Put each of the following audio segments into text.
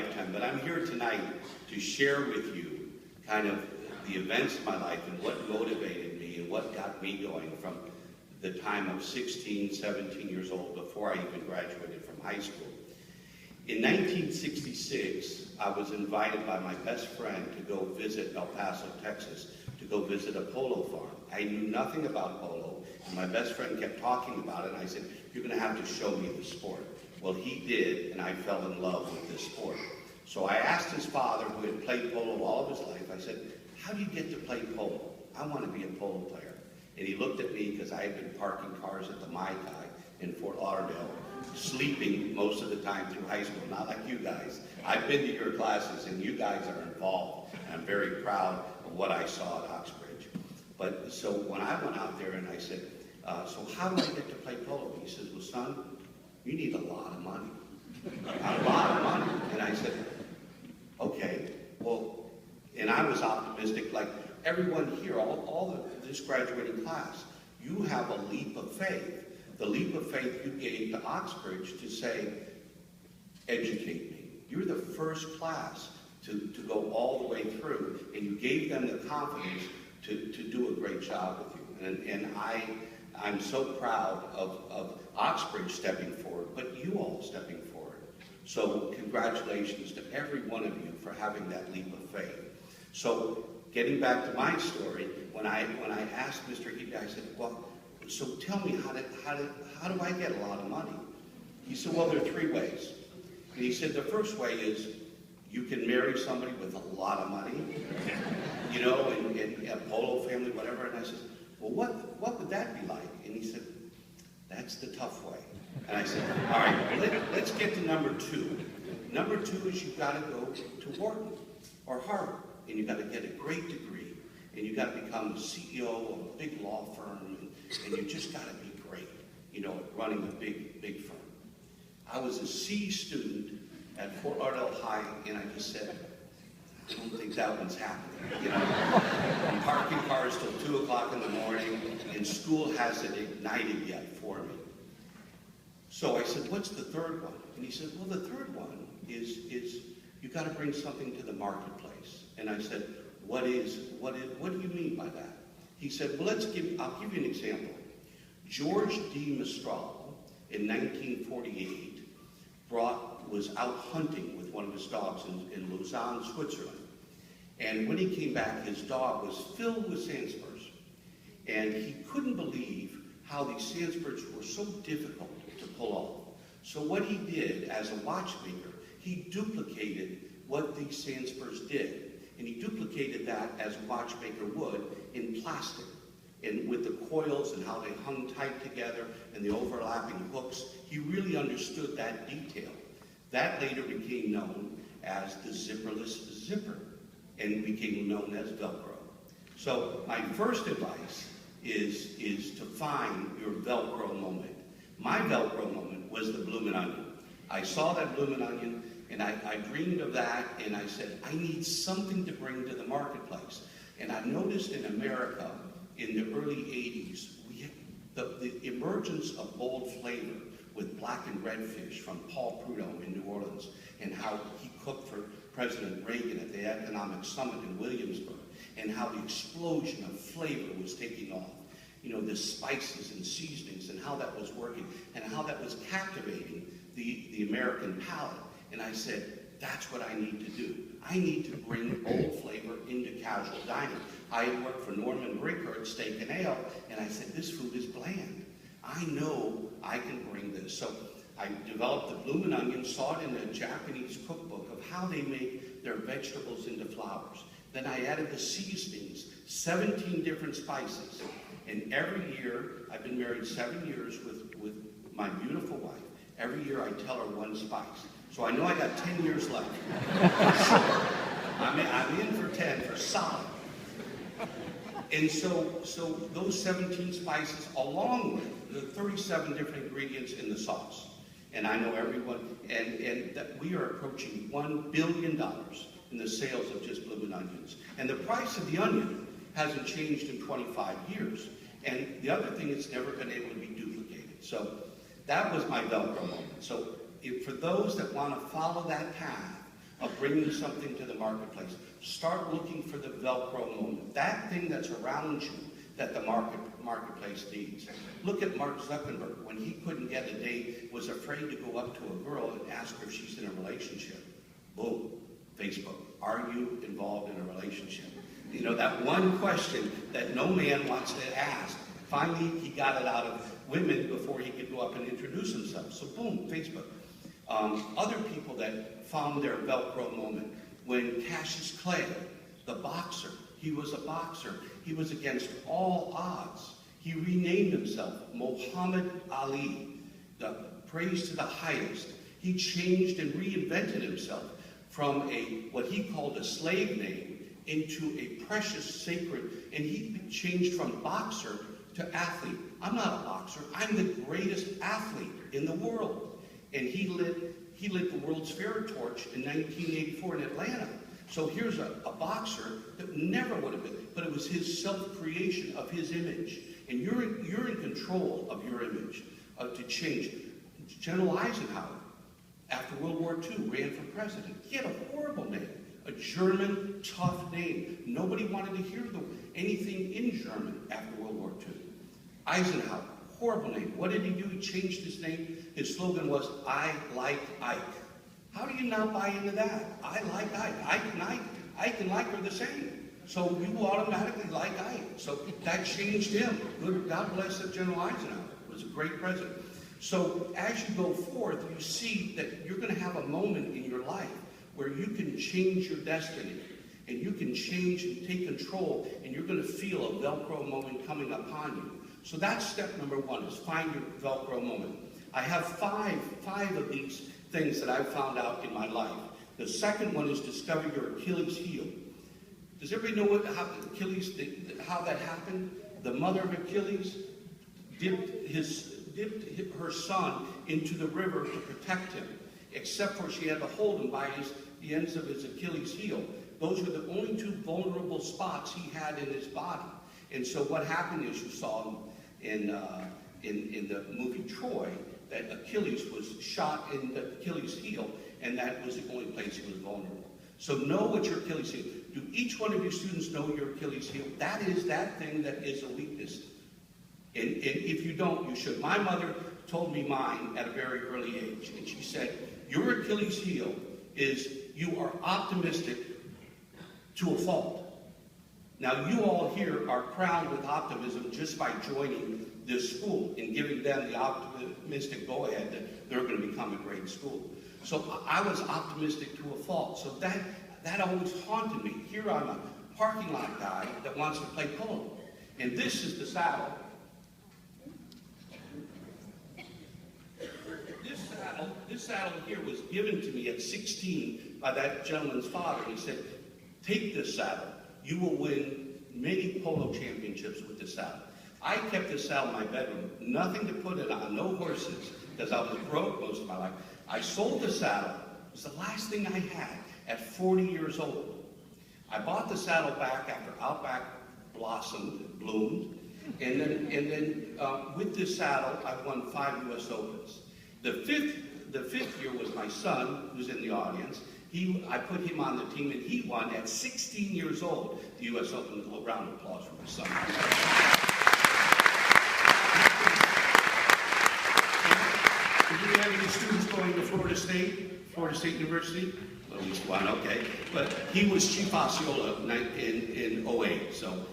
lifetime, but I'm here tonight to share with you kind of the events of my life and what motivated me and what got me going from the time of 16, 17 years old before I even graduated from high school. In 1966, I was invited by my best friend to go visit El Paso, Texas, to go visit a polo farm. I knew nothing about polo, and my best friend kept talking about it, and I said, "You're going to have to show me the sport." Well, he did, and I fell in love with this sport. So I asked his father, who had played polo all of his life, I said, "How do you get to play polo? I want to be a polo player." And he looked at me because I had been parking cars at the Mai Tai in Fort Lauderdale, sleeping most of the time through high school, not like you guys. I've been to your classes, and you guys are involved. And I'm very proud of what I saw at Oxbridge. But so when I went out there and I said, "So how do I get to play polo?" He says, "Well, son, you need a lot of money." A lot of money. And I said, "Okay, well," and I was optimistic, like everyone here, all this graduating class, you have a leap of faith. The leap of faith you gave to Oxbridge to say, "Educate me." You're the first class to go all the way through, and you gave them the confidence to do a great job with you. And I'm so proud of Oxbridge stepping forward, but you all stepping forward. So congratulations to every one of you for having that leap of faith. So getting back to my story, when I asked Mr. Healy, I said, "Well, so tell me, how do I get a lot of money?" He said, "Well, there are three ways." And he said, "The first way is you can marry somebody with a lot of money, you know, and a polo family, whatever." And I said, "Well, what would that be like?" And he said, "That's the tough way." And I said, "All right, let's get to number two. Number two is you've got to go to Wharton or Harvard, and you've got to get a great degree, and you've got to become the CEO of a big law firm, and you just got to be great, you know, running a big firm." I was a C student at Fort Lauderdale High, and I just said, "I don't think that one's happening." You know, I'm parking cars till 2 o'clock in the morning, and school hasn't ignited yet for me. So I said, "What's the third one?" And he said, "Well, the third one is you got to bring something to the marketplace." And I said, what do you mean by that?" He said, "Well, I'll give you an example. George D. Mistral in 1948 was out hunting with one of his dogs in Lausanne, Switzerland. And when he came back, his dog was filled with sand spurs. And he couldn't believe how these sand spurs were so difficult to pull off. So what he did as a watchmaker, he duplicated what these sand spurs did. And he duplicated that as a watchmaker would in plastic. And with the coils and how they hung tight together and the overlapping hooks, he really understood that detail. That later became known as the zipperless zipper and became known as Velcro. So my first advice is to find your Velcro moment. My Velcro moment was the bloomin' onion. I saw that bloomin' onion, and I dreamed of that, and I said, I need something to bring to the marketplace. And I noticed in America, in the early 80s, the emergence of bold flavor with black and red fish from Paul Prudhomme in New Orleans, and how he cooked for President Reagan at the Economic Summit in Williamsburg, and how the explosion of flavor was taking off. You know, the spices and seasonings, and how that was working, and how that was captivating the American palate. And I said, that's what I need to do. I need to bring bold flavor into casual dining. I had worked for Norman Brinkert, Steak and Ale, and I said, this food is bland. I know I can bring this. So I developed the bloomin' onion, saw it in a Japanese cookbook of how they make their vegetables into flours. Then I added the seasonings, 17 different spices. And every year, I've been married 7 years with my beautiful wife. Every year I tell her one spice. So I know I got 10 years left. I'm in for 10 for solid. And so those 17 spices, along with the 37 different ingredients in the sauce. And I know everyone, and that we are approaching $1 billion in the sales of just bloomin' onions. And the price of the onion hasn't changed in 25 years. And the other thing, it's never been able to be duplicated. So that was my Velcro moment. So for those that want to follow that path of bringing something to the marketplace. Start looking for the Velcro moment, that thing that's around you that the marketplace needs. Look at Mark Zuckerberg. When he couldn't get a date, was afraid to go up to a girl and ask her if she's in a relationship. Boom, Facebook. Are you involved in a relationship? You know, that one question that no man wants to ask. Finally, he got it out of women before he could go up and introduce himself. So boom, Facebook. Other people that found their Velcro moment. When Cassius Clay, the boxer, he was a boxer. He was against all odds. He renamed himself Muhammad Ali, the praise to the highest. He changed and reinvented himself from what he called a slave name into a precious, sacred, and he changed from boxer to athlete. I'm not a boxer. I'm the greatest athlete in the world. And he lit the World's Fair torch in 1984 in Atlanta. So here's a boxer that never would have been, but it was his self-creation of his image. And you're in control of your image to change. General Eisenhower, after World War II, ran for president. He had a horrible name, a German, tough name. Nobody wanted to hear anything in German after World War II. Eisenhower, horrible name. What did he do? He changed his name. His slogan was, I like Ike. How do you not buy into that? I like Ike. Ike and Ike are the same. So you automatically like Ike. So that changed him. God bless General Eisenhower. He was a great president. So as you go forth, you see that you're going to have a moment in your life where you can change your destiny. And you can change and take control. And you're going to feel a Velcro moment coming upon you. So that's step number one, is find your Velcro moment. I have five of these things that I've found out in my life. The second one is discover your Achilles heel. Does everybody know how that happened? The mother of Achilles dipped her son into the river to protect him, except for she had to hold him by the ends of his Achilles heel. Those were the only two vulnerable spots he had in his body. And so what happened is, you saw in the movie Troy, that Achilles was shot in the Achilles heel, and that was the only place he was vulnerable. So know what your Achilles heel. Do each one of your students know your Achilles heel? That is that thing that is a weakness. And if you don't, you should. My mother told me mine at a very early age, and she said, your Achilles heel is you are optimistic to a fault. Now, you all here are crowned with optimism just by joining this school and giving them the optimistic go-ahead that they're going to become a great school. So I was optimistic to a fault. So that always haunted me. Here I'm a parking lot guy that wants to play polo. And this is the saddle. This saddle here was given to me at 16 by that gentleman's father. He said, take this saddle. You will win many polo championships with this saddle. I kept this saddle in my bedroom, nothing to put it on, no horses, because I was broke most of my life. I sold the saddle. It was the last thing I had at 40 years old. I bought the saddle back after Outback bloomed, and then with this saddle, I won 5 U.S. Opens. The fifth year was my son, who's in the audience. I put him on the team, and he won at 16 years old the U.S. Open. A round of applause for my son. Do you have any students going to Florida State University? Well, at least one, okay. But he was Chief Osceola in 08. So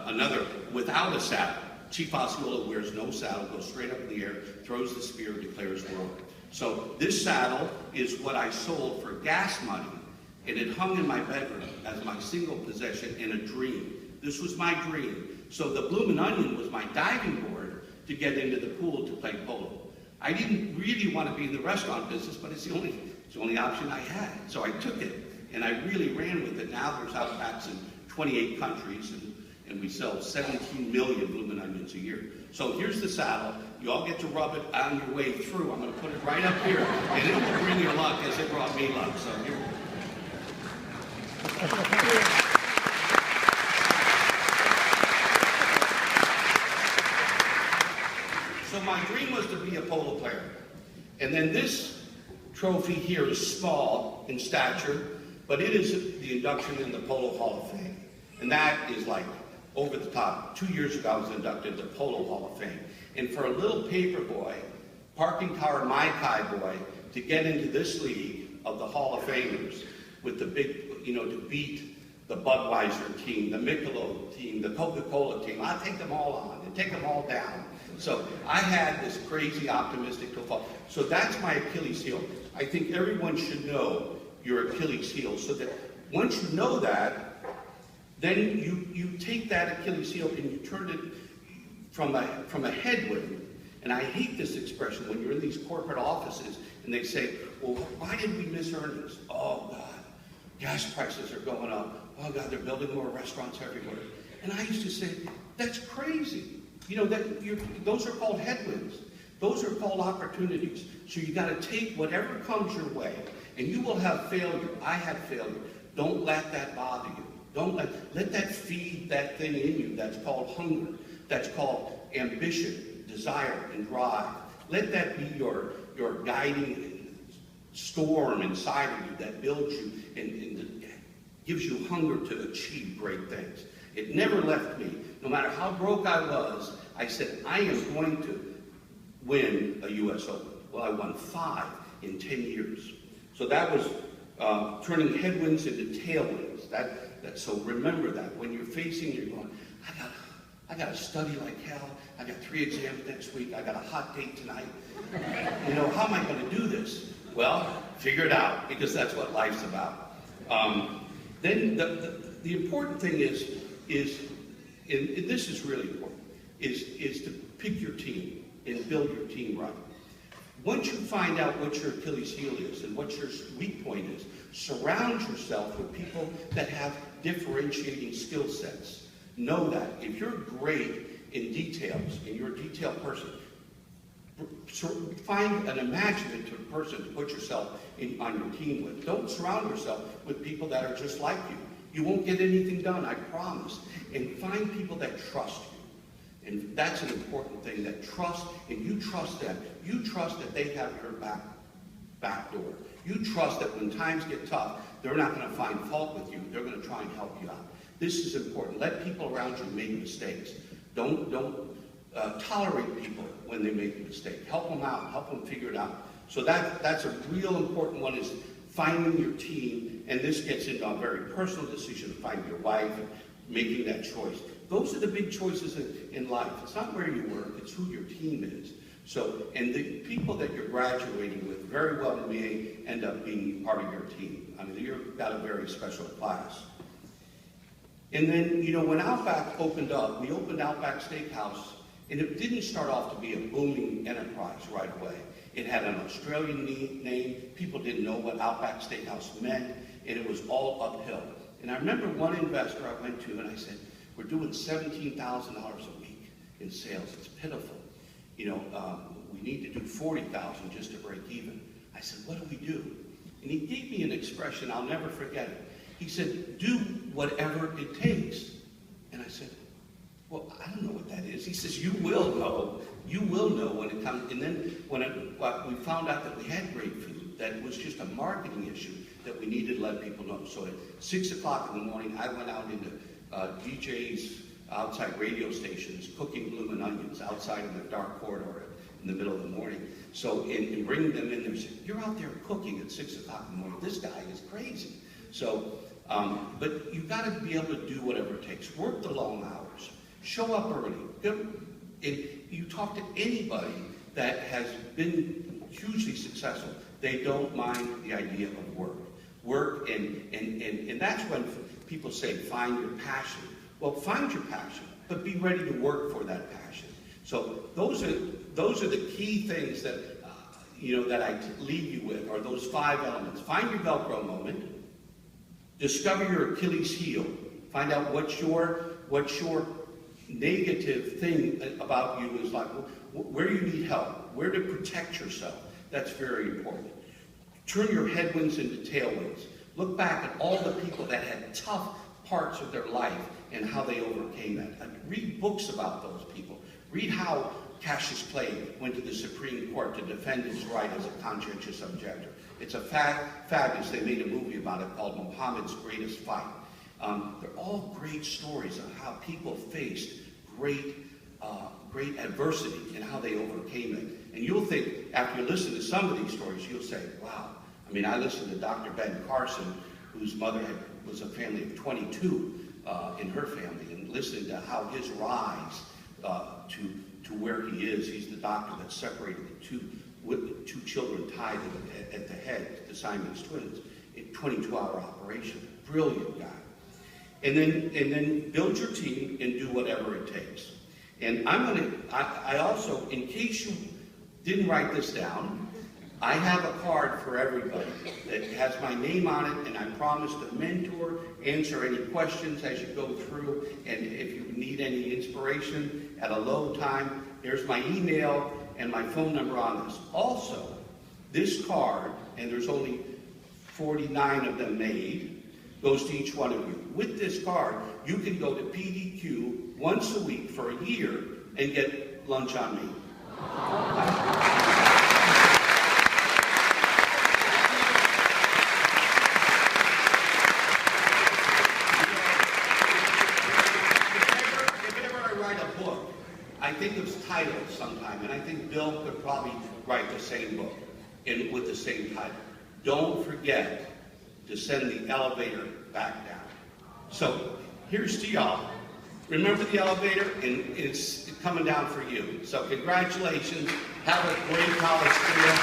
another, without a saddle. Chief Osceola wears no saddle, goes straight up in the air, throws the spear, declares war. So this saddle is what I sold for gas money, and it hung in my bedroom as my single possession in a dream. This was my dream. So the Bloomin' Onion was my diving board to get into the pool to play polo. I didn't really want to be in the restaurant business, but it's the only option I had. So I took it, and I really ran with it. Now there's Outbacks in 28 countries, and we sell 17 million Bloomin' Onions a year. So here's the saddle. You all get to rub it on your way through. I'm going to put it right up here, and it will bring you luck as it brought me luck. So here. So my dream was to be a polo player. And then this trophy here is small in stature, but it is the induction in the Polo Hall of Fame. And that is like over the top. 2 years ago, I was inducted to the Polo Hall of Fame. And for a little paper boy, parking car Mai Tai boy, to get into this league of the Hall of Famers with the big, to beat the Budweiser team, the Michelob team, the Coca-Cola team, I take them all on and take them all down. So I had this crazy optimistic profile. So that's my Achilles heel. I think everyone should know your Achilles heel, so that once you know that, then you take that Achilles heel and you turn it from a headwind. And I hate this expression when you're in these corporate offices and they say, well, why did we miss earnings? Oh, God, gas prices are going up. Oh, God, they're building more restaurants everywhere. And I used to say, that's crazy. Those are called headwinds. Those are called opportunities. So you got to take whatever comes your way, and you will have failure. I had failure. Don't let that bother you. Don't let that feed that thing in you that's called hunger, that's called ambition, desire, and drive. Let that be your guiding storm inside of you that builds you and gives you hunger to achieve great things. It never left me. No matter how broke I was, I said, I am going to win a U.S. Open. Well, I won 5 in 10 years. So that was turning headwinds into tailwinds. So remember that. When you're you're going, I got to study like hell. I got 3 exams next week. I got a hot date tonight. How am I going to do this? Well, figure it out, because that's what life's about. Then the important thing is, and this is really important, is to pick your team and build your team right. Once you find out what your Achilles heel is and what your weak point is, surround yourself with people that have differentiating skill sets. Know that. If you're great in details, and you're a detailed person, find an imaginative person to put yourself on your team with. Don't surround yourself with people that are just like you. You won't get anything done, I promise. And find people that trust you. And that's an important thing, that trust, and you trust them. You trust that they have your back door. You trust that when times get tough, they're not going to find fault with you. They're going to try and help you out. This is important. Let people around you make mistakes. Don't tolerate people when they make a mistake. Help them out. Help them figure it out. So that's a real important one, is finding your team. And this gets into a very personal decision, finding your wife and making that choice. Those are the big choices in life. It's not where you work, it's who your team is. So, and the people that you're graduating with very well may end up being part of your team. I mean, you've got a very special class. And then, when Outback opened up, we opened Outback Steakhouse, and it didn't start off to be a booming enterprise right away. It had an Australian name. People didn't know what Outback Steakhouse meant, and it was all uphill. And I remember one investor I went to, and I said, we're doing $17,000 a week in sales. It's pitiful. We need to do $40,000 just to break even. I said, what do we do? And he gave me an expression, I'll never forget it. He said, do whatever it takes. And I said, well, I don't know what that is. He says, you will know. You will know when it comes. And then when we found out that we had great food, that it was just a marketing issue that we needed to let people know. So at 6 o'clock in the morning, I went out into DJs outside radio stations cooking bloomin' onions outside in the dark corridor in the middle of the morning. So in bringing them in there, saying, you're out there cooking at 6 o'clock in the morning. This guy is crazy. So, but you've got to be able to do whatever it takes. Work the long hours. Show up early. And you talk to anybody that has been hugely successful, they don't mind the idea of work. Work, and that's when people say, find your passion. Well, find your passion, but be ready to work for that passion. So those are the key things that that I leave you with, are those 5 elements. Find your Velcro moment. Discover your Achilles heel. Find out what your negative thing about you is like, where you need help, where to protect yourself. That's very important. Turn your headwinds into tailwinds. Look back at all the people that had tough parts of their life and how they overcame that. Read books about those people. Read how Cassius Clay went to the Supreme Court to defend his right as a conscientious objector. It's a fabulous. They made a movie about it called Muhammad's Greatest Fight. They're all great stories of how people faced great adversity and how they overcame it. And you'll think, after you listen to some of these stories, you'll say, wow. I mean, I listened to Dr. Ben Carson, whose mother was a family of 22 in her family, and listening to how his rise to where he is. He's the doctor that separated the two children tied at the head, the Siamese twins, in 22-hour operation. Brilliant guy. And then build your team and do whatever it takes. And I also, in case you didn't write this down, I have a card for everybody that has my name on it, and I promise to mentor, answer any questions as you go through, and if you need any inspiration at a low time, there's my email and my phone number on this. Also, this card, and there's only 49 of them made, goes to each one of you. With this card, you can go to PDQ once a week for a year and get lunch on me. I think of titles sometime, and I think Bill could probably write the same book with the same title. Don't forget to send the elevator back down. So here's to y'all. Remember the elevator, and it's coming down for you. So congratulations. Have a great college career.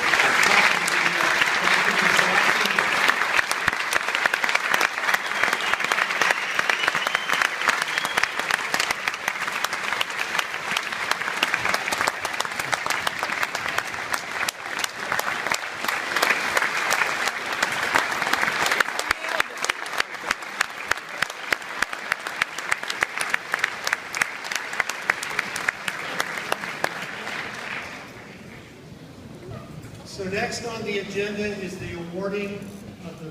So next on the agenda is the awarding of the